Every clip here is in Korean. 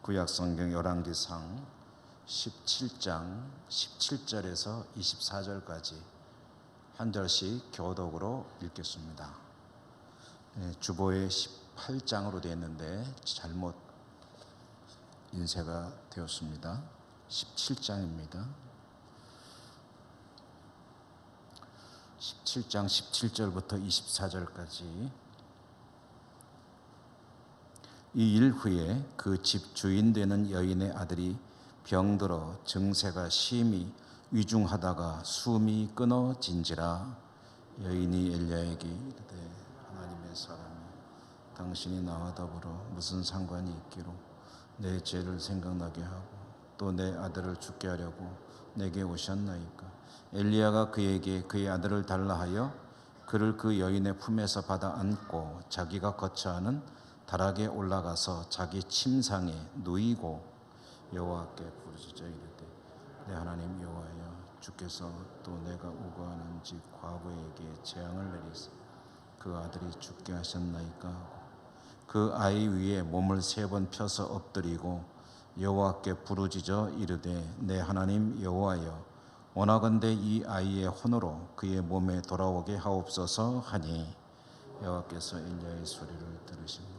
구약성경 열왕기상 17장 17절에서 24절까지 한 절씩 교독으로 읽겠습니다. 주보에 18장으로 되어 있는데 잘못 인쇄가 되었습니다. 17장입니다. 17장 17절부터 24절까지. 이 일 후에 그 집 주인 되는 여인의 아들이 병들어 증세가 심히 위중하다가 숨이 끊어진지라. 여인이 엘리야에게 이르되 하나님의 사람이 당신이 나와 더불어 무슨 상관이 있기로 내 죄를 생각나게 하고 또 내 아들을 죽게 하려고 내게 오셨나이까. 엘리야가 그에게 그의 아들을 달라 하여 그를 그 여인의 품에서 받아 안고 자기가 거처하는 다락에 올라가서 자기 침상에 누이고 여호와께 부르짖어 이르되 내 하나님 여호와여, 주께서 또 내가 우거하는 집 과부에게 재앙을 내리사 그 아들이 죽게 하셨나이까 하고 그 아이 위에 몸을 3번 펴서 엎드리고 여호와께 부르짖어 이르되 내 하나님 여호와여, 원하건대 이 아이의 혼으로 그의 몸에 돌아오게 하옵소서 하니 여호와께서 엘리야의 소리를 들으심으로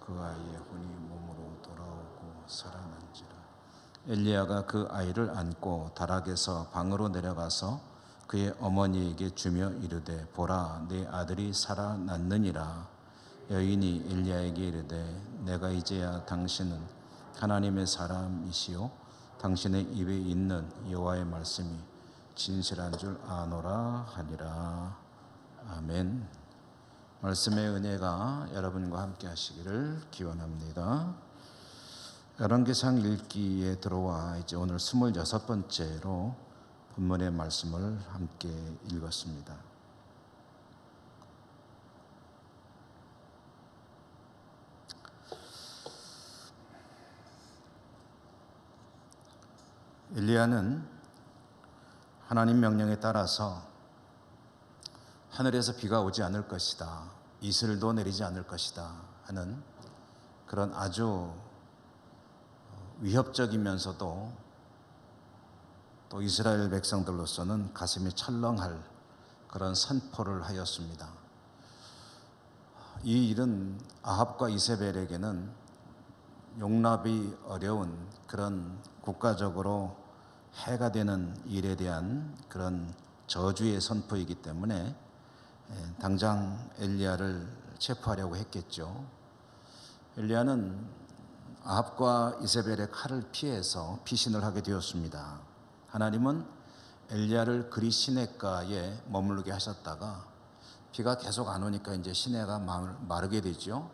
그 아이의 혼이 몸으로 돌아오고 살아난지라. 엘리야가 그 아이를 안고 다락에서 방으로 내려가서 그의 어머니에게 주며 이르되 보라, 내 아들이 살아났느니라. 여인이 엘리야에게 이르되 내가 이제야 당신은 하나님의 사람이시요 당신의 입에 있는 여호와의 말씀이 진실한 줄 아노라 하니라. 아멘. 말씀의 은혜가 여러분과 함께 하시기를 기원합니다. 열왕기상 읽기에 들어와 이제 오늘 26번째로 본문의 말씀을 함께 읽었습니다. 엘리야는 하나님 명령에 따라서 하늘에서 비가 오지 않을 것이다, 이슬도 내리지 않을 것이다 하는 그런 아주 위협적이면서도 또 이스라엘 백성들로서는 가슴이 철렁할 그런 선포를 하였습니다. 이 일은 아합과 이세벨에게는 용납이 어려운 그런 국가적으로 해가 되는 일에 대한 그런 저주의 선포이기 때문에 당장 엘리야를 체포하려고 했겠죠. 엘리야는 아합과 이세벨의 칼을 피해서 피신을 하게 되었습니다. 하나님은 엘리야를 그리 시냇가에 머무르게 하셨다가 비가 계속 안 오니까 이제 시내가 마르게 되죠.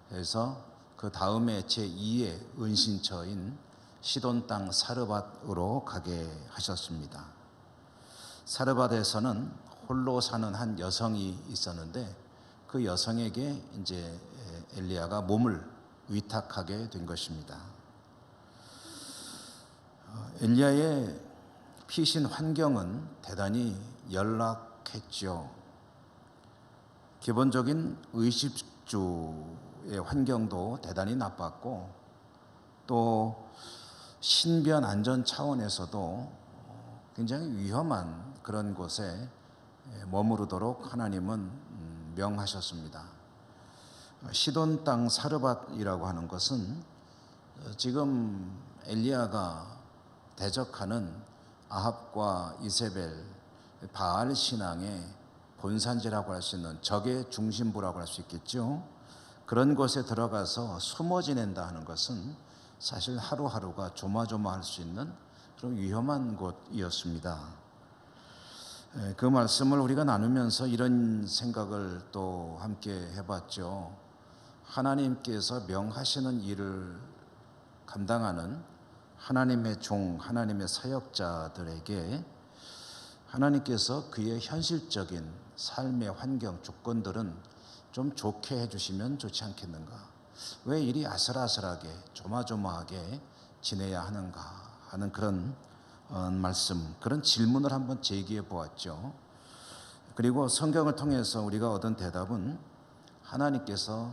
그래서 그 다음에 제2의 은신처인 시돈 땅 사르밧으로 가게 하셨습니다. 사르밧에서는 홀로 사는 한 여성이 있었는데 그 여성에게 이제 엘리야가 몸을 위탁하게 된 것입니다. 엘리야의 피신 환경은 대단히 열악했죠. 기본적인 의식주의 환경도 대단히 나빴고 또 신변 안전 차원에서도 굉장히 위험한 그런 곳에 머무르도록 하나님은 명하셨습니다. 시돈 땅 사르밧이라고 하는 것은 지금 엘리야가 대적하는 아합과 이세벨 바알 신앙의 본산지라고 할 수 있는 적의 중심부라고 할 수 있겠죠. 그런 곳에 들어가서 숨어 지낸다 하는 것은 사실 하루하루가 조마조마할 수 있는 그런 위험한 곳이었습니다. 그 말씀을 우리가 나누면서 이런 생각을 또 함께 해봤죠. 하나님께서 명하시는 일을 감당하는 하나님의 종, 하나님의 사역자들에게 하나님께서 그의 현실적인 삶의 환경, 조건들은 좀 좋게 해주시면 좋지 않겠는가? 왜 이리 아슬아슬하게 조마조마하게 지내야 하는가 하는 그런 말씀, 그런 질문을 한번 제기해 보았죠. 그리고 성경을 통해서 우리가 얻은 대답은 하나님께서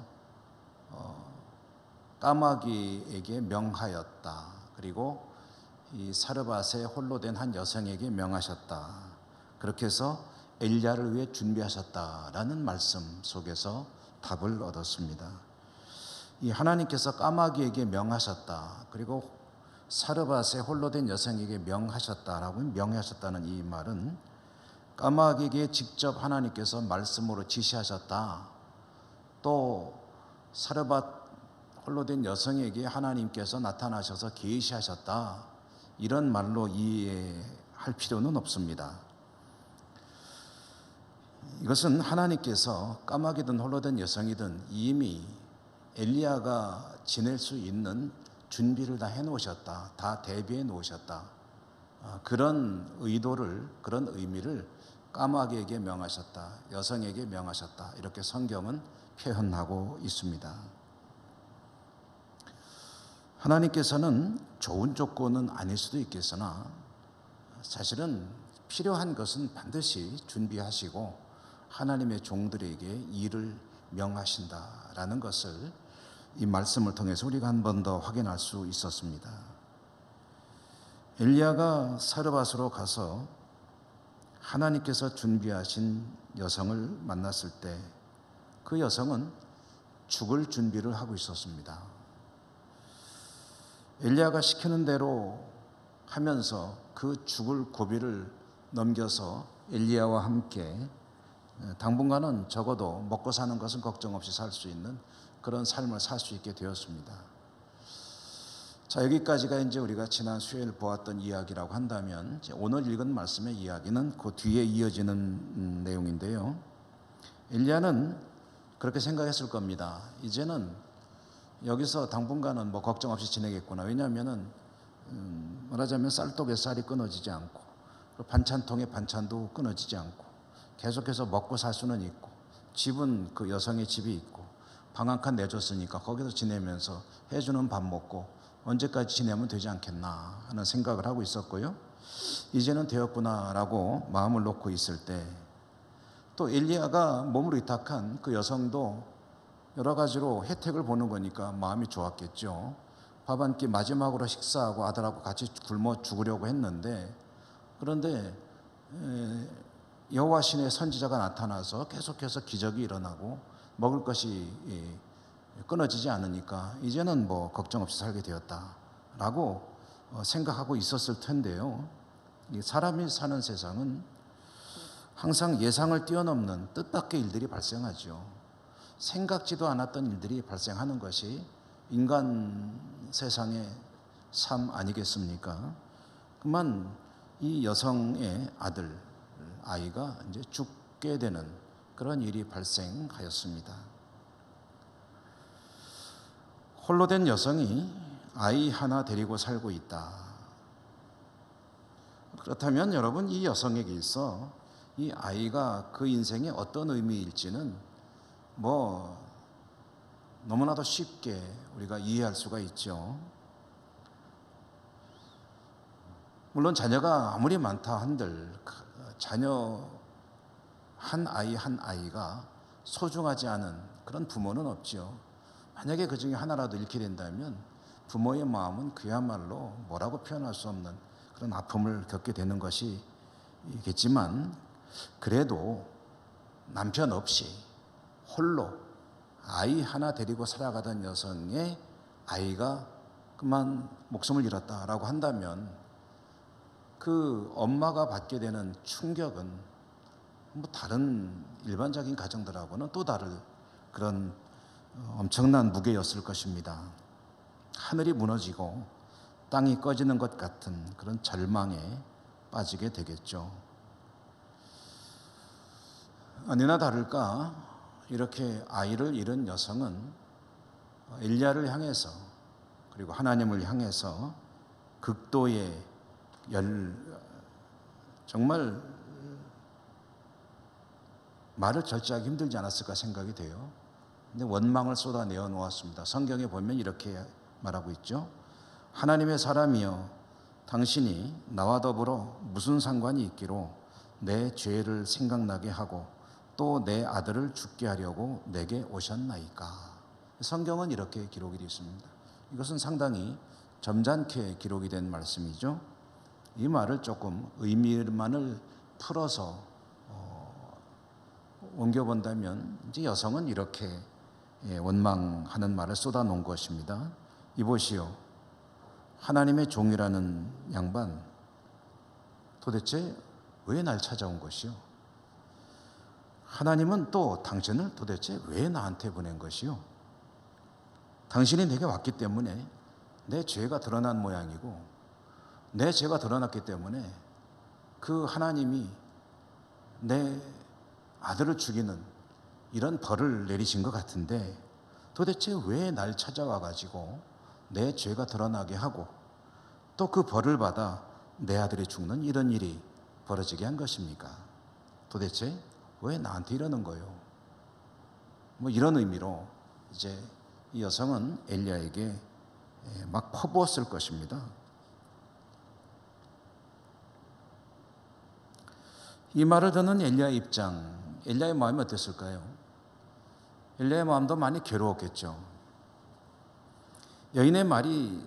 까마귀에게 명하였다. 그리고 이 사르밧에 홀로 된 한 여성에게 명하셨다. 그렇게 해서 엘리야를 위해 준비하셨다라는 말씀 속에서 답을 얻었습니다. 이 하나님께서 까마귀에게 명하셨다. 그리고 사르밧에 홀로 된 여성에게 명하셨다라고 명하셨다는 이 말은 까마귀에게 직접 하나님께서 말씀으로 지시하셨다. 또 사르밧 홀로 된 여성에게 하나님께서 나타나셔서 계시하셨다. 이런 말로 이해할 필요는 없습니다. 이것은 하나님께서 까마귀든 홀로 된 여성이든 이미 엘리야가 지낼 수 있는 준비를 다 해놓으셨다. 다 대비해 놓으셨다. 그런 의도를, 그런 의미를 까마귀에게 명하셨다. 여성에게 명하셨다. 이렇게 성경은 표현하고 있습니다. 하나님께서는 좋은 조건은 아닐 수도 있겠으나 사실은 필요한 것은 반드시 준비하시고 하나님의 종들에게 일을 명하신다라는 것을 이 말씀을 통해서 우리가 한 번 더 확인할 수 있었습니다. 엘리야가 사르밧으로 가서 하나님께서 준비하신 여성을 만났을 때 그 여성은 죽을 준비를 하고 있었습니다. 엘리야가 시키는 대로 하면서 그 죽을 고비를 넘겨서 엘리야와 함께 당분간은 적어도 먹고 사는 것은 걱정 없이 살 수 있는 그런 삶을 살 수 있게 되었습니다. 자, 여기까지가 이제 우리가 지난 수요일 보았던 이야기라고 한다면 오늘 읽은 말씀의 이야기는 그 뒤에 이어지는 내용인데요. 엘리야는 그렇게 생각했을 겁니다. 이제는 여기서 당분간은 뭐 걱정 없이 지내겠구나. 왜냐하면은 말하자면 쌀독에 쌀이 끊어지지 않고 반찬통에 반찬도 끊어지지 않고 계속해서 먹고 살 수는 있고 집은 그 여성의 집이 있고 방 한 칸 내줬으니까 거기서 지내면서 해주는 밥 먹고 언제까지 지내면 되지 않겠나 하는 생각을 하고 있었고요. 이제는 되었구나라고 마음을 놓고 있을 때 또 엘리야가 몸으로 위탁한 그 여성도 여러 가지로 혜택을 보는 거니까 마음이 좋았겠죠. 밥 한 끼 마지막으로 식사하고 아들하고 같이 굶어 죽으려고 했는데 그런데 여호와 신의 선지자가 나타나서 계속해서 기적이 일어나고 먹을 것이 끊어지지 않으니까 이제는 뭐 걱정 없이 살게 되었다라고 생각하고 있었을 텐데요. 사람이 사는 세상은 항상 예상을 뛰어넘는 뜻밖의 일들이 발생하죠. 생각지도 않았던 일들이 발생하는 것이 인간 세상의 삶 아니겠습니까? 그만 이 여성의 아이가 이제 죽게 되는 그런 일이 발생하였습니다. 홀로 된 여성이 아이 하나 데리고 살고 있다. 그렇다면 여러분, 이 여성에게 있어 이 아이가 그 인생의 어떤 의미일지는 뭐 너무나도 쉽게 우리가 이해할 수가 있죠. 물론 자녀가 아무리 많다 한들 자녀 한 아이가 소중하지 않은 그런 부모는 없죠. 만약에 그 중에 하나라도 잃게 된다면 부모의 마음은 그야말로 뭐라고 표현할 수 없는 그런 아픔을 겪게 되는 것이겠지만 그래도 남편 없이 홀로 아이 하나 데리고 살아가던 여성의 아이가 그만 목숨을 잃었다라고 한다면 그 엄마가 받게 되는 충격은 뭐 다른 일반적인 가정들하고는 또 다른 그런 엄청난 무게였을 것입니다. 하늘이 무너지고 땅이 꺼지는 것 같은 그런 절망에 빠지게 되겠죠. 아니나 다를까 이렇게 아이를 잃은 여성은 엘리야를 향해서 그리고 하나님을 향해서 극도의 정말 말을 절제하기 힘들지 않았을까 생각이 돼요. 근데 원망을 쏟아내어 놓았습니다. 성경에 보면 이렇게 말하고 있죠. 하나님의 사람이여, 당신이 나와 더불어 무슨 상관이 있기로 내 죄를 생각나게 하고 또 내 아들을 죽게 하려고 내게 오셨나이까. 성경은 이렇게 기록이 되어 있습니다. 이것은 상당히 점잖게 기록이 된 말씀이죠. 이 말을 조금 의미만을 풀어서 옮겨본다면 이제 여성은 이렇게 원망하는 말을 쏟아놓은 것입니다. 이보시오, 하나님의 종이라는 양반, 도대체 왜 날 찾아온 것이오? 하나님은 또 당신을 도대체 왜 나한테 보낸 것이오? 당신이 내게 왔기 때문에 내 죄가 드러난 모양이고, 내 죄가 드러났기 때문에 그 하나님이 내 아들을 죽이는 이런 벌을 내리신 것 같은데, 도대체 왜 날 찾아와 가지고 내 죄가 드러나게 하고 또 그 벌을 받아 내 아들이 죽는 이런 일이 벌어지게 한 것입니까? 도대체 왜 나한테 이러는 거예요? 뭐 이런 의미로 이제 이 여성은 엘리야에게 막 퍼부었을 것입니다. 이 말을 듣는 엘리야의 입장, 엘리야의 마음이 어땠을까요? 엘리야의 마음도 많이 괴로웠겠죠. 여인의 말이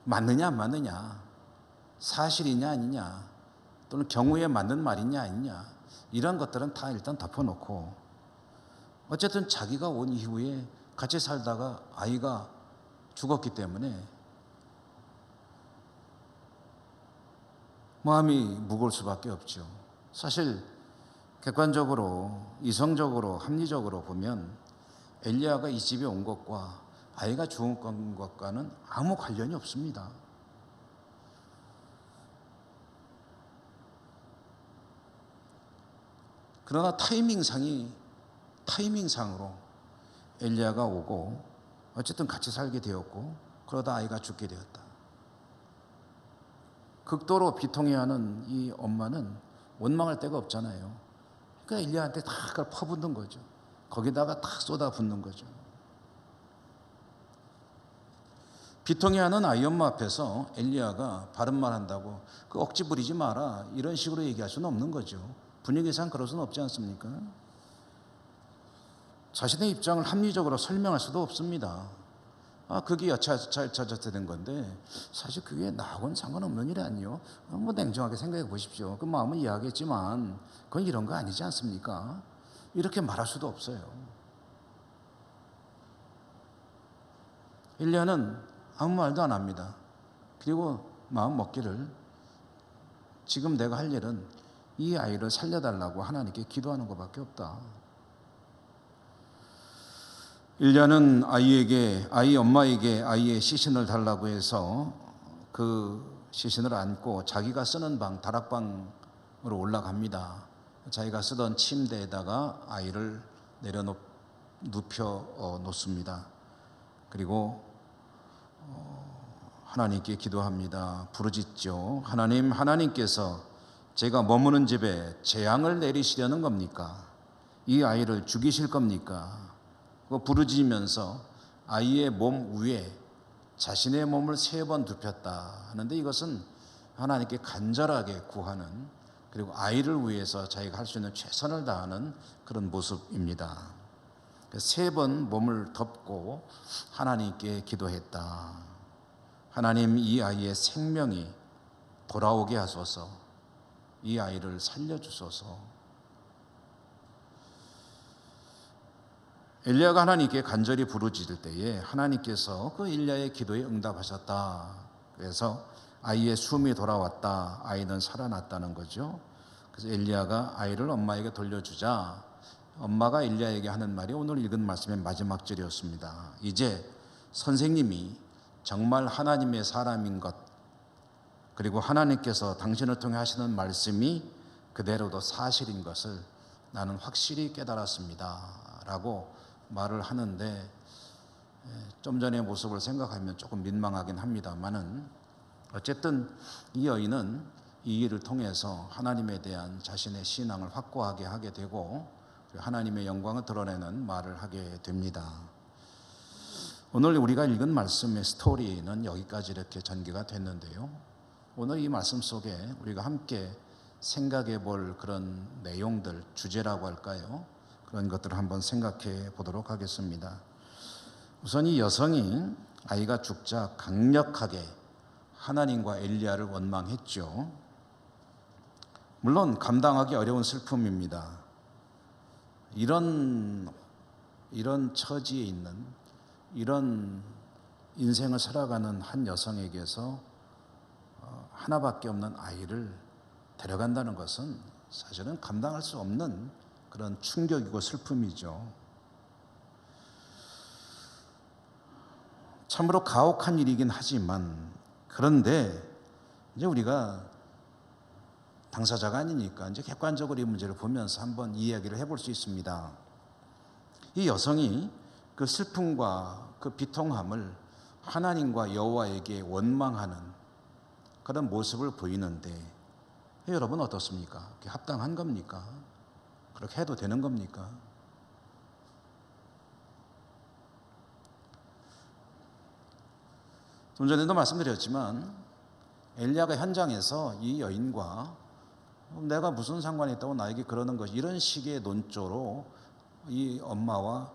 맞느냐 안 맞느냐, 사실이냐 아니냐, 또는 경우에 맞는 말이냐 아니냐, 이런 것들은 다 일단 덮어놓고 어쨌든 자기가 온 이후에 같이 살다가 아이가 죽었기 때문에 마음이 무거울 수밖에 없죠. 사실 객관적으로, 이성적으로, 합리적으로 보면 엘리야가 이 집에 온 것과 아이가 죽은 것과는 아무 관련이 없습니다. 그러나 타이밍상으로 엘리야가 오고 어쨌든 같이 살게 되었고, 그러다 아이가 죽게 되었다. 극도로 비통해하는 이 엄마는 원망할 데가 없잖아요. 그러니까 엘리야한테 다 그걸 퍼붓는 거죠. 거기다가 다 쏟아붓는 거죠. 비통해하는 아이 엄마 앞에서 엘리야가 바른 말 한다고 그 억지 부리지 마라, 이런 식으로 얘기할 수는 없는 거죠. 분위기상 그럴 수는 없지 않습니까? 자신의 입장을 합리적으로 설명할 수도 없습니다. 그게 여차저차 된 건데 사실 그게 나하고는 상관없는 일이 아니요. 뭐 냉정하게 생각해 보십시오. 그 마음은 이해하겠지만 그건 이런 거 아니지 않습니까? 이렇게 말할 수도 없어요. 엘리야는 아무 말도 안 합니다. 그리고 마음 먹기를, 지금 내가 할 일은 이 아이를 살려달라고 하나님께 기도하는 것밖에 없다. 엘리야는 아이 엄마에게 아이의 시신을 달라고 해서 그 시신을 안고 자기가 쓰는 방, 다락방으로 올라갑니다. 자기가 쓰던 침대에다가 아이를 눕혀 놓습니다. 그리고 하나님께 기도합니다. 부르짖죠. 하나님께서 제가 머무는 집에 재앙을 내리시려는 겁니까? 이 아이를 죽이실 겁니까? 부르짖으면서 아이의 몸 위에 자신의 몸을 3번 눕혔다 하는데, 이것은 하나님께 간절하게 구하는, 그리고 아이를 위해서 자기가 할 수 있는 최선을 다하는 그런 모습입니다. 3번 몸을 덮고 하나님께 기도했다. 하나님, 이 아이의 생명이 돌아오게 하소서. 이 아이를 살려주소서. 엘리야가 하나님께 간절히 부르짖을 때에 하나님께서 그 엘리야의 기도에 응답하셨다. 그래서 아이의 숨이 돌아왔다. 아이는 살아났다는 거죠. 그래서 엘리야가 아이를 엄마에게 돌려주자 엄마가 엘리야에게 하는 말이 오늘 읽은 말씀의 마지막 절이었습니다. 이제 선생님이 정말 하나님의 사람인 것, 그리고 하나님께서 당신을 통해 하시는 말씀이 그대로도 사실인 것을 나는 확실히 깨달았습니다 라고 말을 하는데, 좀 전의 모습을 생각하면 조금 민망하긴 합니다만은, 어쨌든 이 여인은 이 일을 통해서 하나님에 대한 자신의 신앙을 확고하게 하게 되고 하나님의 영광을 드러내는 말을 하게 됩니다. 오늘 우리가 읽은 말씀의 스토리는 여기까지 이렇게 전개가 됐는데요, 오늘 이 말씀 속에 우리가 함께 생각해 볼 그런 내용들, 주제라고 할까요? 그런 것들을 한번 생각해 보도록 하겠습니다. 우선 이 여성이 아이가 죽자 강력하게 하나님과 엘리야를 원망했죠. 물론 감당하기 어려운 슬픔입니다. 이런 처지에 있는, 이런 인생을 살아가는 한 여성에게서 하나밖에 없는 아이를 데려간다는 것은 사실은 감당할 수 없는 그런 충격이고 슬픔이죠. 참으로 가혹한 일이긴 하지만, 그런데 이제 우리가 당사자가 아니니까 이제 객관적으로 이 문제를 보면서 한번 이야기를 해볼 수 있습니다. 이 여성이 그 슬픔과 그 비통함을 하나님과 여호와에게 원망하는 그런 모습을 보이는데, 여러분 어떻습니까? 그게 합당한 겁니까? 그렇게 해도 되는 겁니까? 좀 전에도 말씀드렸지만 엘리야가 현장에서 이 여인과 내가 무슨 상관이 있다고 나에게 그러는 것이, 이런 식의 논조로 이 엄마와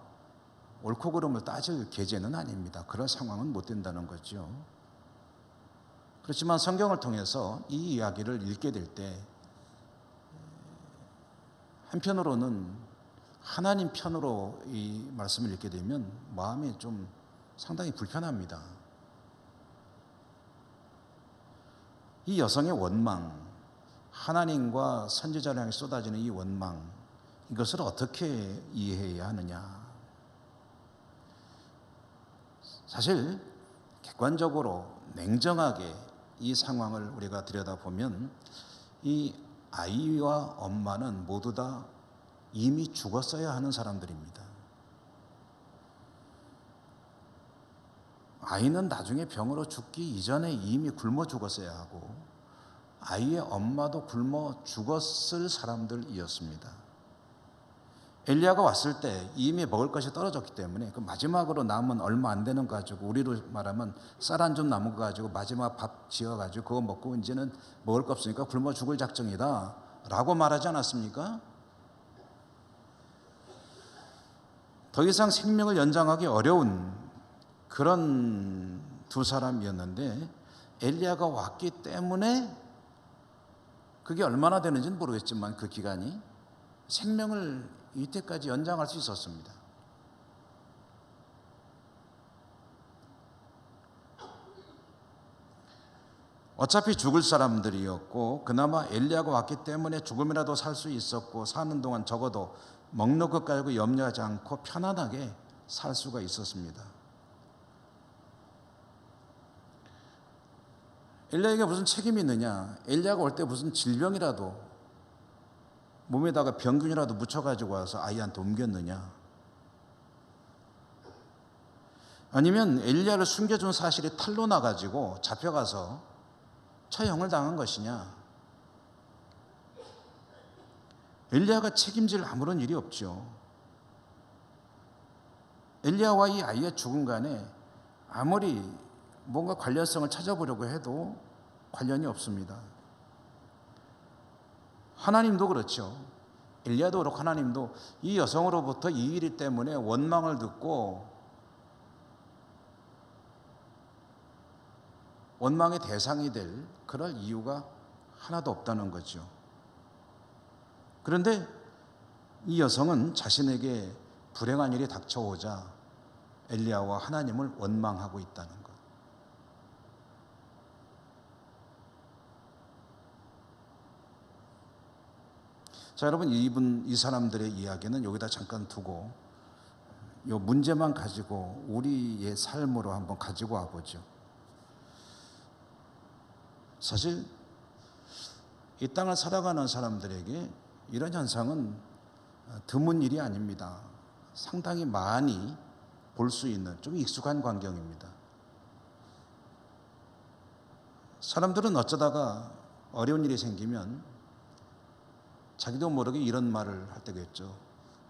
옳고 그름을 따질 계제는 아닙니다. 그럴 상황은 못 된다는 거죠. 그렇지만 성경을 통해서 이 이야기를 읽게 될 때 한편으로는 하나님 편으로 이 말씀을 읽게 되면 마음이 좀 상당히 불편합니다. 이 여성의 원망, 하나님과 선지자를 향해 쏟아지는 이 원망, 이것을 어떻게 이해해야 하느냐? 사실 객관적으로 냉정하게 이 상황을 우리가 들여다보면 이 아이와 엄마는 모두 다 이미 죽었어야 하는 사람들입니다. 아이는 나중에 병으로 죽기 이전에 이미 굶어 죽었어야 하고, 아이의 엄마도 굶어 죽었을 사람들이었습니다. 엘리야가 왔을 때 이미 먹을 것이 떨어졌기 때문에 그 마지막으로 남은 얼마 안 되는 거 가지고, 우리로 말하면 쌀 한 좀 남은 거 가지고 마지막 밥 지어가지고 그거 먹고 이제는 먹을 거 없으니까 굶어 죽을 작정이다 라고 말하지 않았습니까? 더 이상 생명을 연장하기 어려운 그런 두 사람이었는데, 엘리야가 왔기 때문에, 그게 얼마나 되는지는 모르겠지만 그 기간이 생명을 이때까지 연장할 수 있었습니다. 어차피 죽을 사람들이었고, 그나마 엘리야가 왔기 때문에 조금이라도 살 수 있었고, 사는 동안 적어도 먹는 것 가지고 염려하지 않고 편안하게 살 수가 있었습니다. 엘리야에게 무슨 책임이 있느냐? 엘리야가 올 때 무슨 질병이라도 몸에다가 병균이라도 묻혀가지고 와서 아이한테 옮겼느냐? 아니면 엘리야를 숨겨준 사실이 탄로 나가지고 잡혀가서 처형을 당한 것이냐? 엘리야가 책임질 아무런 일이 없죠. 엘리야와 이 아이의 죽음 간에 아무리 뭔가 관련성을 찾아보려고 해도 관련이 없습니다. 하나님도 그렇죠. 엘리야도 그렇고 하나님도 이 여성으로부터 이 일 때문에 원망을 듣고 원망의 대상이 될 그럴 이유가 하나도 없다는 거죠. 그런데 이 여성은 자신에게 불행한 일이 닥쳐오자 엘리야와 하나님을 원망하고 있다는 것. 자, 여러분, 이 사람들의 이야기는 여기다 잠깐 두고 이 문제만 가지고 우리의 삶으로 한번 가지고 와보죠. 사실 이 땅을 살아가는 사람들에게 이런 현상은 드문 일이 아닙니다. 상당히 많이 볼 수 있는 좀 익숙한 광경입니다. 사람들은 어쩌다가 어려운 일이 생기면 자기도 모르게 이런 말을 할 때가 있죠.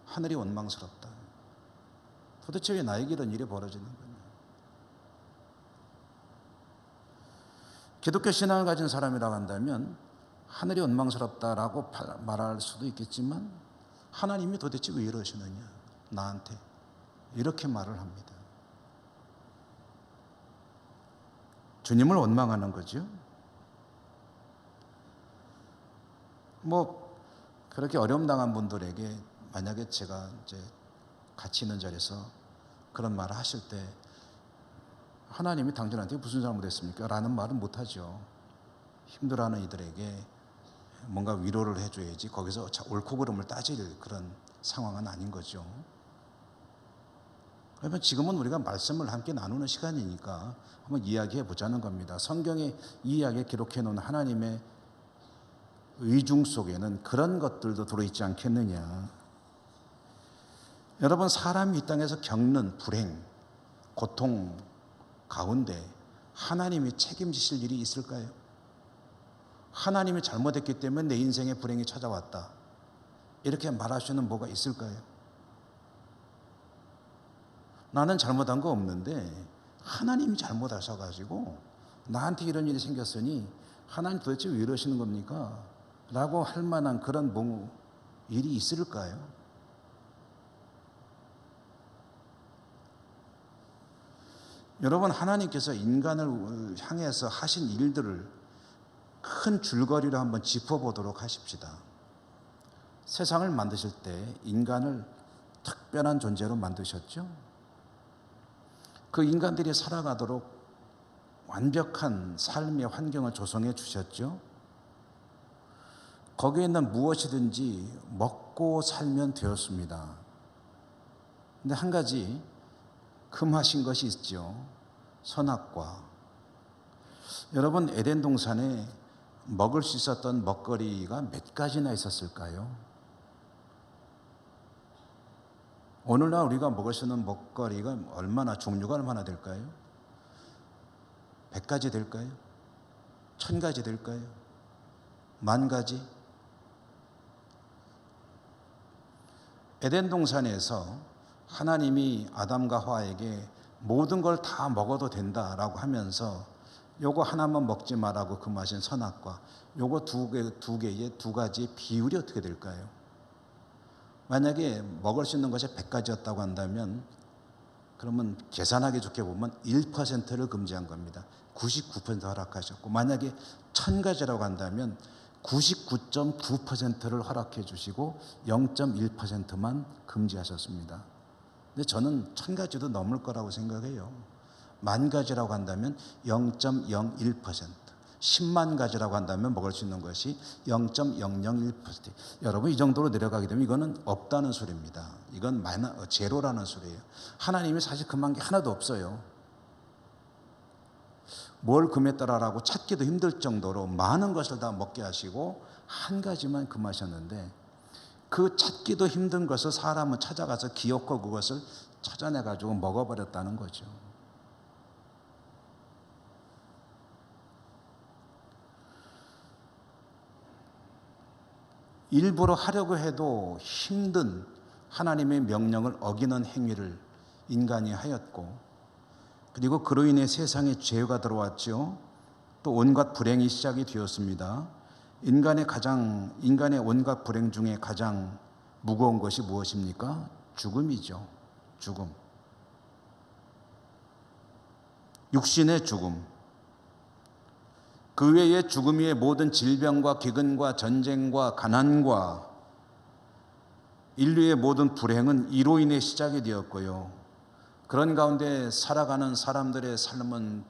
하늘이 원망스럽다. 도대체 왜 나에게 이런 일이 벌어지는 거냐. 기독교 신앙을 가진 사람이라고 한다면 하늘이 원망스럽다라고 말할 수도 있겠지만, 하나님이 도대체 왜 이러시느냐 나한테, 이렇게 말을 합니다. 주님을 원망하는 거죠. 뭐 그렇게 어려움 당한 분들에게 만약에 제가 이제 같이 있는 자리에서 그런 말을 하실 때 하나님이 당신한테 무슨 잘못했습니까? 라는 말은 못하죠. 힘들어하는 이들에게 뭔가 위로를 해줘야지 거기서 옳고 그름을 따질 그런 상황은 아닌 거죠. 그러면 지금은 우리가 말씀을 함께 나누는 시간이니까 한번 이야기해 보자는 겁니다. 성경에 이 이야기에 기록해 놓은 하나님의 의중 속에는 그런 것들도 들어있지 않겠느냐. 여러분, 사람이 이 땅에서 겪는 불행, 고통 가운데 하나님이 책임지실 일이 있을까요? 하나님이 잘못했기 때문에 내 인생에 불행이 찾아왔다, 이렇게 말할 수는 뭐가 있을까요? 나는 잘못한 거 없는데 하나님이 잘못하셔가지고 나한테 이런 일이 생겼으니 하나님 도대체 왜 이러시는 겁니까? 라고 할 만한 그런 일이 있을까요? 여러분, 하나님께서 인간을 향해서 하신 일들을 큰 줄거리로 한번 짚어보도록 하십시다. 세상을 만드실 때 인간을 특별한 존재로 만드셨죠. 그 인간들이 살아가도록 완벽한 삶의 환경을 조성해 주셨죠. 거기에 있는 무엇이든지 먹고 살면 되었습니다. 근데 한 가지 금하신 것이 있죠. 선악과. 여러분, 에덴 동산에 먹을 수 있었던 먹거리가 몇 가지나 있었을까요? 오늘날 우리가 먹을 수 있는 먹거리가 종류가 얼마나 될까요? 100가지 될까요? 1000가지 될까요? 10,000가지? 에덴 동산에서 하나님이 아담과 하와에게 모든 걸 다 먹어도 된다라고 하면서 요거 하나만 먹지 말라고 금하신 선악과, 요거 두 개의 두 가지의 비율이 어떻게 될까요? 만약에 먹을 수 있는 것이 100가지였다고 한다면 그러면 계산하기 좋게 보면 1%를 금지한 겁니다. 99% 허락하셨고, 만약에 1000가지라고 한다면 99.9%를 허락해 주시고 0.1%만 금지하셨습니다. 근데 저는 1000가지도 넘을 거라고 생각해요. 10,000가지라고 한다면 0.01%, 10만 가지라고 한다면 먹을 수 있는 것이 0.001%. 여러분, 이 정도로 내려가게 되면 이거는 없다는 소리입니다. 이건 제로라는 소리예요. 하나님이 사실 금한 게 하나도 없어요. 뭘 금했더라라고 찾기도 힘들 정도로 많은 것을 다 먹게 하시고 한 가지만 금하셨는데, 그 찾기도 힘든 것을 사람은 찾아가서 기어코 그것을 찾아내가지고 먹어버렸다는 거죠. 일부러 하려고 해도 힘든 하나님의 명령을 어기는 행위를 인간이 하였고, 그리고 그로 인해 세상에 죄가 들어왔죠. 또 온갖 불행이 시작이 되었습니다. 인간의 온갖 불행 중에 가장 무거운 것이 무엇입니까? 죽음이죠. 죽음. 육신의 죽음. 그 외에 죽음 위에 모든 질병과 기근과 전쟁과 가난과 인류의 모든 불행은 이로 인해 시작이 되었고요. 그런 가운데 살아가는 사람들의 삶은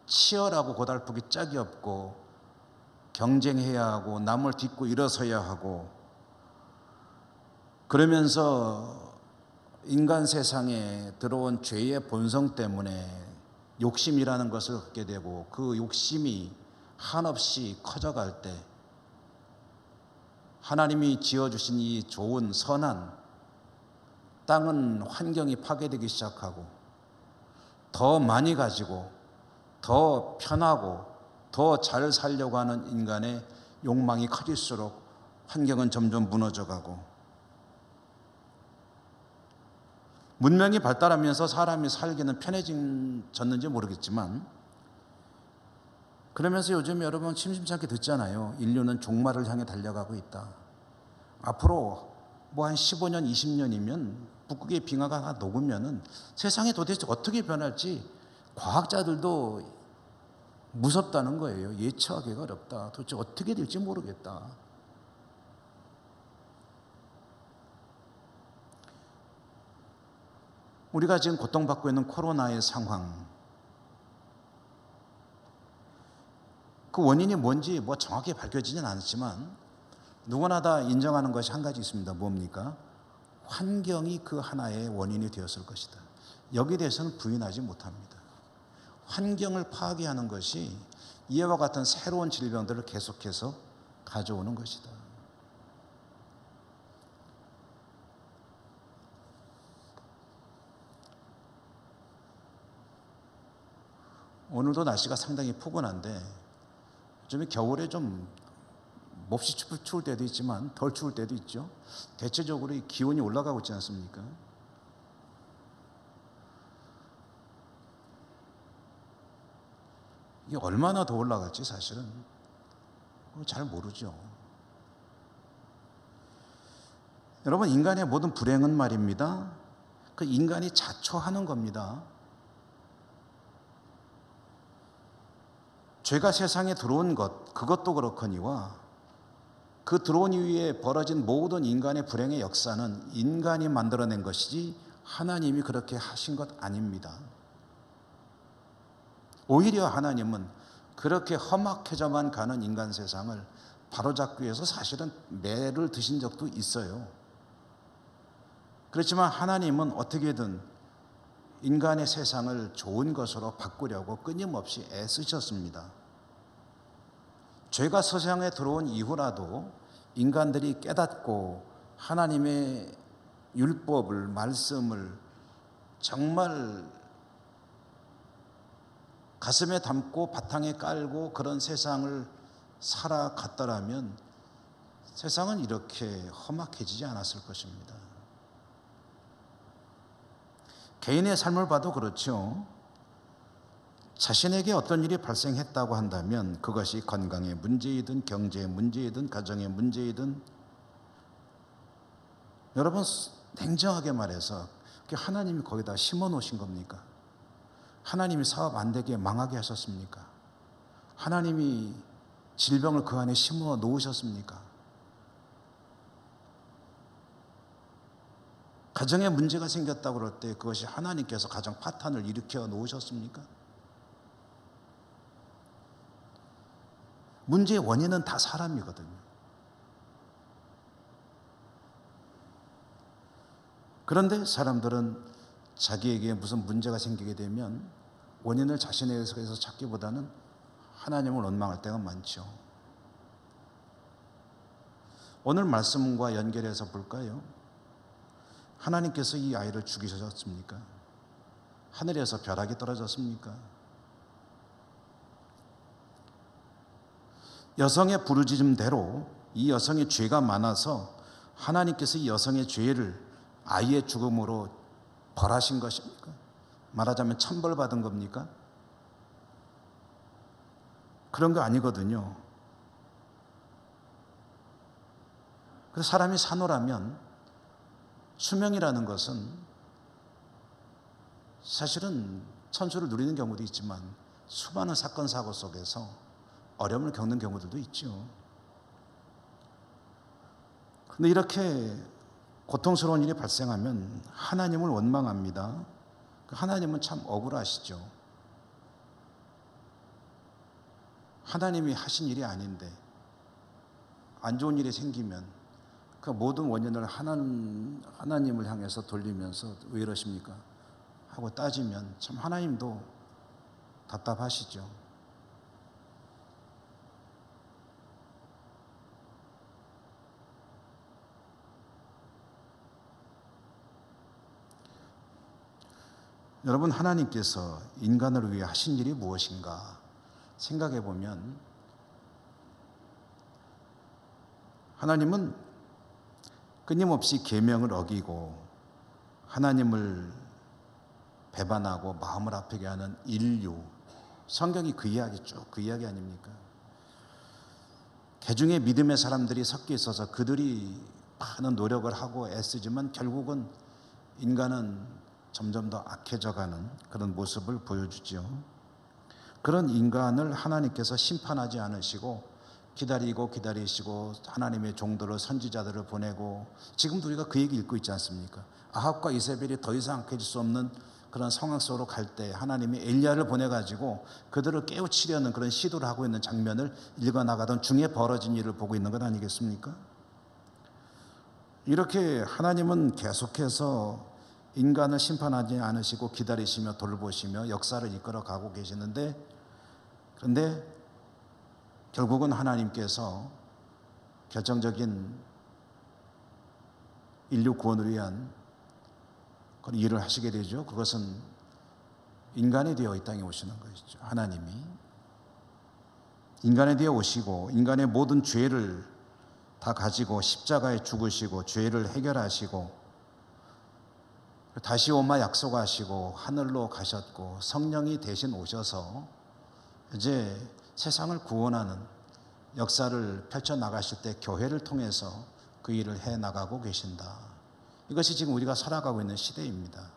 치열하고 고달프기 짝이 없고, 경쟁해야 하고 남을 딛고 일어서야 하고, 그러면서 인간 세상에 들어온 죄의 본성 때문에 욕심이라는 것을 갖게 되고, 그 욕심이 한없이 커져갈 때 하나님이 지어주신 이 좋은 선한 땅은 환경이 파괴되기 시작하고, 더 많이 가지고 더 편하고 더 잘 살려고 하는 인간의 욕망이 커질수록 환경은 점점 무너져가고, 문명이 발달하면서 사람이 살기는 편해졌는지 모르겠지만, 그러면서 요즘 여러분 심심찮게 듣잖아요. 인류는 종말을 향해 달려가고 있다. 앞으로 뭐 한 15년, 20년이면 북극의 빙하가 다 녹으면은 세상이 도대체 어떻게 변할지 과학자들도 무섭다는 거예요. 예측하기가 어렵다. 도대체 어떻게 될지 모르겠다. 우리가 지금 고통받고 있는 코로나의 상황, 그 원인이 뭔지 정확히 밝혀지진 않지만 누구나 다 인정하는 것이 한 가지 있습니다. 뭡니까? 환경이 그 하나의 원인이 되었을 것이다. 여기에 대해서는 부인하지 못합니다. 환경을 파괴하는 것이 이와 같은 새로운 질병들을 계속해서 가져오는 것이다. 오늘도 날씨가 상당히 포근한데 좀 겨울에 좀 몹시 추울 때도 있지만 덜 추울 때도 있죠. 대체적으로 이 기온이 올라가고 있지 않습니까? 이게 얼마나 더 올라갈지 사실은 잘 모르죠. 여러분, 인간의 모든 불행은 말입니다, 그 인간이 자초하는 겁니다. 죄가 세상에 들어온 것, 그것도 그렇거니와 그 들어온 이후에 벌어진 모든 인간의 불행의 역사는 인간이 만들어낸 것이지 하나님이 그렇게 하신 것 아닙니다. 오히려 하나님은 그렇게 험악해져만 가는 인간 세상을 바로잡기 위해서 사실은 매를 드신 적도 있어요. 그렇지만 하나님은 어떻게든 인간의 세상을 좋은 것으로 바꾸려고 끊임없이 애쓰셨습니다. 죄가 세상에 들어온 이후라도 인간들이 깨닫고 하나님의 율법을, 말씀을 정말 가슴에 담고 바탕에 깔고 그런 세상을 살아갔더라면 세상은 이렇게 험악해지지 않았을 것입니다. 개인의 삶을 봐도 그렇죠. 자신에게 어떤 일이 발생했다고 한다면 그것이 건강의 문제이든 경제의 문제이든 가정의 문제이든, 여러분 냉정하게 말해서 하나님이 거기다 심어 놓으신 겁니까? 하나님이 사업 안 되게 망하게 하셨습니까? 하나님이 질병을 그 안에 심어 놓으셨습니까? 가정에 문제가 생겼다고 그럴 때 그것이 하나님께서 가정 파탄을 일으켜 놓으셨습니까? 문제의 원인은 다 사람이거든요. 그런데 사람들은 자기에게 무슨 문제가 생기게 되면 원인을 자신에게서 찾기보다는 하나님을 원망할 때가 많죠. 오늘 말씀과 연결해서 볼까요? 하나님께서 이 아이를 죽이셨습니까? 하늘에서 벼락이 떨어졌습니까? 여성의 부르짖음대로 이 여성의 죄가 많아서 하나님께서 이 여성의 죄를 아이의 죽음으로 벌하신 것입니까? 말하자면 천벌받은 겁니까? 그런 거 아니거든요. 그래서 사람이 사노라면 수명이라는 것은 사실은 천수를 누리는 경우도 있지만 수많은 사건 사고 속에서 어려움을 겪는 경우들도 있죠. 그런데 이렇게 고통스러운 일이 발생하면 하나님을 원망합니다. 하나님은 참 억울하시죠. 하나님이 하신 일이 아닌데 안 좋은 일이 생기면 그 모든 원인을 하나님을 향해서 돌리면서 왜 이러십니까? 하고 따지면 참 하나님도 답답하시죠. 여러분, 하나님께서 인간을 위해 하신 일이 무엇인가 생각해 보면 하나님은 끊임없이 계명을 어기고 하나님을 배반하고 마음을 아프게 하는 인류, 성경이 그 이야기 쭉 그 이야기 아닙니까? 개중의 믿음의 사람들이 섞여 있어서 그들이 많은 노력을 하고 애쓰지만 결국은 인간은 점점 더 악해져가는 그런 모습을 보여주죠. 그런 인간을 하나님께서 심판하지 않으시고 기다리시고 하나님의 종들을 선지자들을 보내고, 지금도 우리가 그 얘기 읽고 있지 않습니까? 아합과 이세벨이 더 이상 깨질 수 없는 그런 상황 속으로 갈 때 하나님이 엘리야를 보내가지고 그들을 깨우치려는 그런 시도를 하고 있는 장면을 읽어나가던 중에 벌어진 일을 보고 있는 것 아니겠습니까? 이렇게 하나님은 계속해서 인간을 심판하지 않으시고 기다리시며 돌보시며 역사를 이끌어 가고 계시는데, 그런데 결국은 하나님께서 결정적인 인류 구원을 위한 그런 일을 하시게 되죠. 그것은 인간이 되어 이 땅에 오시는 것이죠. 하나님이 인간에 되어 오시고 인간의 모든 죄를 다 가지고 십자가에 죽으시고 죄를 해결하시고 다시 오마 약속하시고 하늘로 가셨고 성령이 대신 오셔서 이제 세상을 구원하는 역사를 펼쳐나가실 때 교회를 통해서 그 일을 해나가고 계신다. 이것이 지금 우리가 살아가고 있는 시대입니다.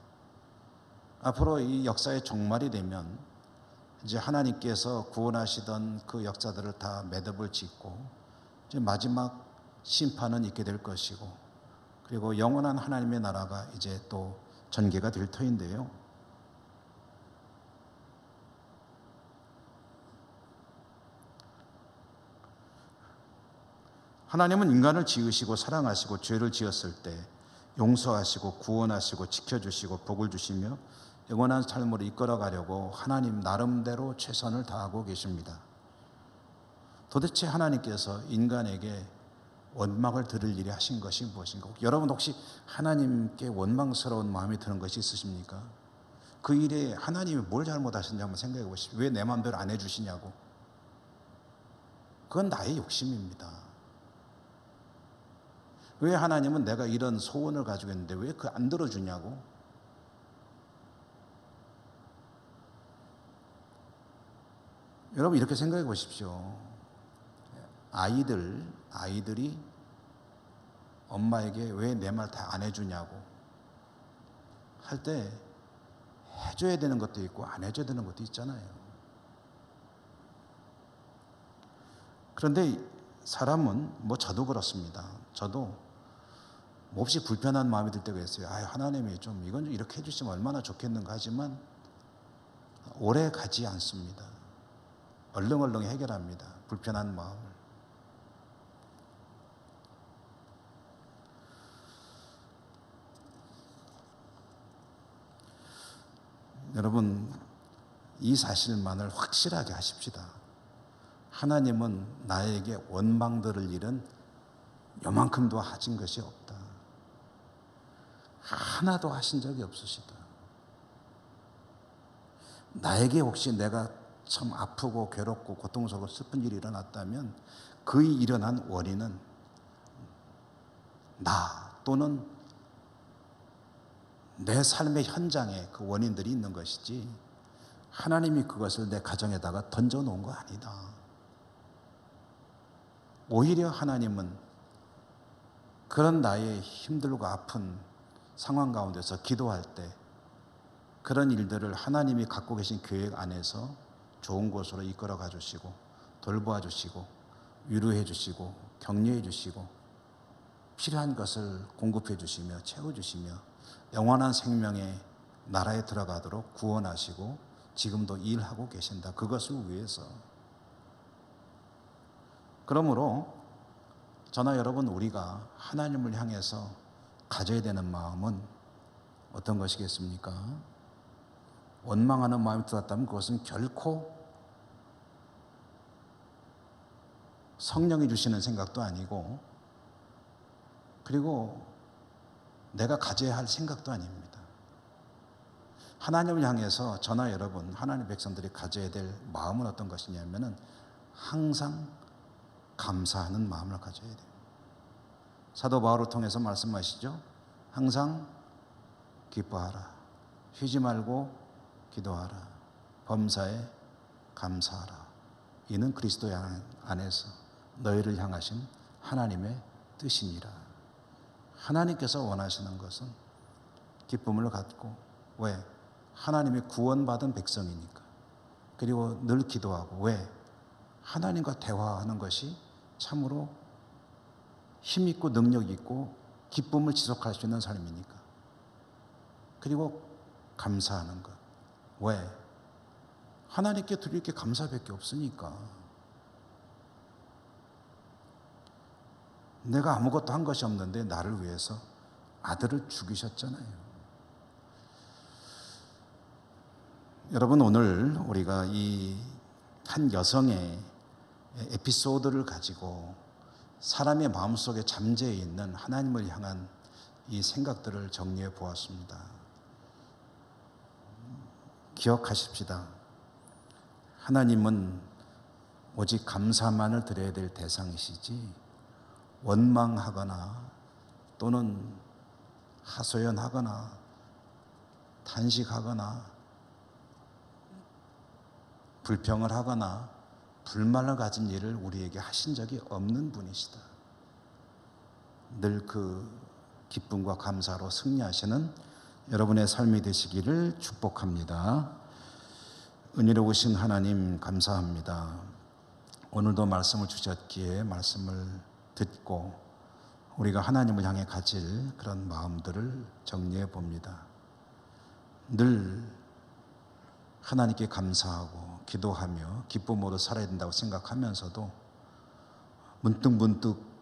앞으로 이 역사의 종말이 되면 이제 하나님께서 구원하시던 그 역사들을 다 매듭을 짓고 이제 마지막 심판은 있게 될 것이고, 그리고 영원한 하나님의 나라가 이제 또 전개가 될 터인데요. 하나님은 인간을 지으시고 사랑하시고 죄를 지었을 때 용서하시고 구원하시고 지켜주시고 복을 주시며 영원한 삶으로 이끌어가려고 하나님 나름대로 최선을 다하고 계십니다. 도대체 하나님께서 인간에게 원망을 들을 일이 하신 것이 무엇인가? 여러분 혹시 하나님께 원망스러운 마음이 드는 것이 있으십니까? 그 일에 하나님이 뭘 잘못하셨는지 한번 생각해 보십시오. 왜 내 마음대로 안 해주시냐고. 그건 나의 욕심입니다. 왜 하나님은 내가 이런 소원을 가지고 있는데 왜 그 안 들어주냐고. 여러분 이렇게 생각해 보십시오. 아이들이 엄마에게 왜 내 말 다 안 해주냐고 할 때 해줘야 되는 것도 있고 안 해줘야 되는 것도 있잖아요. 그런데 사람은 저도 그렇습니다. 저도 몹시 불편한 마음이 들 때가 있어요. 하나님이 좀 이건 좀 이렇게 해주시면 얼마나 좋겠는가 하지만 오래 가지 않습니다. 얼렁얼렁 해결합니다. 불편한 마음을. 여러분 이 사실만을 확실하게 하십시다. 하나님은 나에게 원망 들을 일은 요만큼도 하신 것이 없다. 하나도 하신 적이 없으시다. 나에게 혹시 내가 참 아프고 괴롭고 고통스럽고 슬픈 일이 일어났다면 그 일어난 원인은 나 또는 내 삶의 현장에 그 원인들이 있는 것이지 하나님이 그것을 내 가정에다가 던져놓은 거 아니다. 오히려 하나님은 그런 나의 힘들고 아픈 상황 가운데서 기도할 때 그런 일들을 하나님이 갖고 계신 계획 안에서 좋은 곳으로 이끌어 가주시고 돌보아 주시고 위로해 주시고 격려해 주시고 필요한 것을 공급해 주시며 채워 주시며 영원한 생명의 나라에 들어가도록 구원하시고 지금도 일하고 계신다. 그것을 위해서. 그러므로 저나 여러분 우리가 하나님을 향해서 가져야 되는 마음은 어떤 것이겠습니까? 원망하는 마음이 들었다면 그것은 결코 성령이 주시는 생각도 아니고 그리고 내가 가져야 할 생각도 아닙니다. 하나님을 향해서 저나 여러분 하나님의 백성들이 가져야 될 마음은 어떤 것이냐면은 항상 감사하는 마음을 가져야 돼요. 사도 바울을 통해서 말씀하시죠. 항상 기뻐하라. 쉬지 말고 기도하라. 범사에 감사하라. 이는 그리스도 안에서 너희를 향하신 하나님의 뜻이니라. 하나님께서 원하시는 것은 기쁨을 갖고, 왜? 하나님의 구원받은 백성이니까. 그리고 늘 기도하고. 왜? 하나님과 대화하는 것이 참으로 힘있고 능력있고 기쁨을 지속할 수 있는 삶이니까. 그리고 감사하는 것. 왜? 하나님께 드릴 게 감사밖에 없으니까. 내가 아무것도 한 것이 없는데 나를 위해서 아들을 죽이셨잖아요. 여러분, 오늘 우리가 이 한 여성의 에피소드를 가지고 사람의 마음속에 잠재해 있는 하나님을 향한 이 생각들을 정리해 보았습니다. 기억하십시다. 하나님은 오직 감사만을 드려야 될 대상이시지 원망하거나 또는 하소연하거나 탄식하거나 불평을 하거나 불만을 가진 일을 우리에게 하신 적이 없는 분이시다. 늘 그 기쁨과 감사로 승리하시는 여러분의 삶이 되시기를 축복합니다. 은혜로우신 하나님 감사합니다. 오늘도 말씀을 주셨기에 말씀을 듣고 우리가 하나님을 향해 가질 그런 마음들을 정리해 봅니다. 늘 하나님께 감사하고 기도하며 기쁨으로 살아야 된다고 생각하면서도 문득문득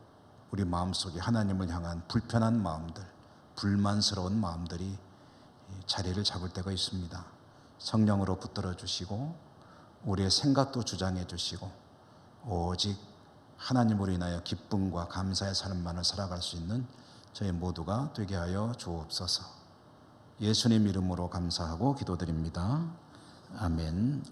우리 마음속에 하나님을 향한 불편한 마음들, 불만스러운 마음들이 자리를 잡을 때가 있습니다. 성령으로 붙들어 주시고 우리의 생각도 주장해 주시고 오직 하나님으로 인하여 기쁨과 감사의 삶만을 살아갈 수 있는 저희 모두가 되게 하여 주옵소서. 예수님 이름으로 감사하고 기도드립니다. 아멘.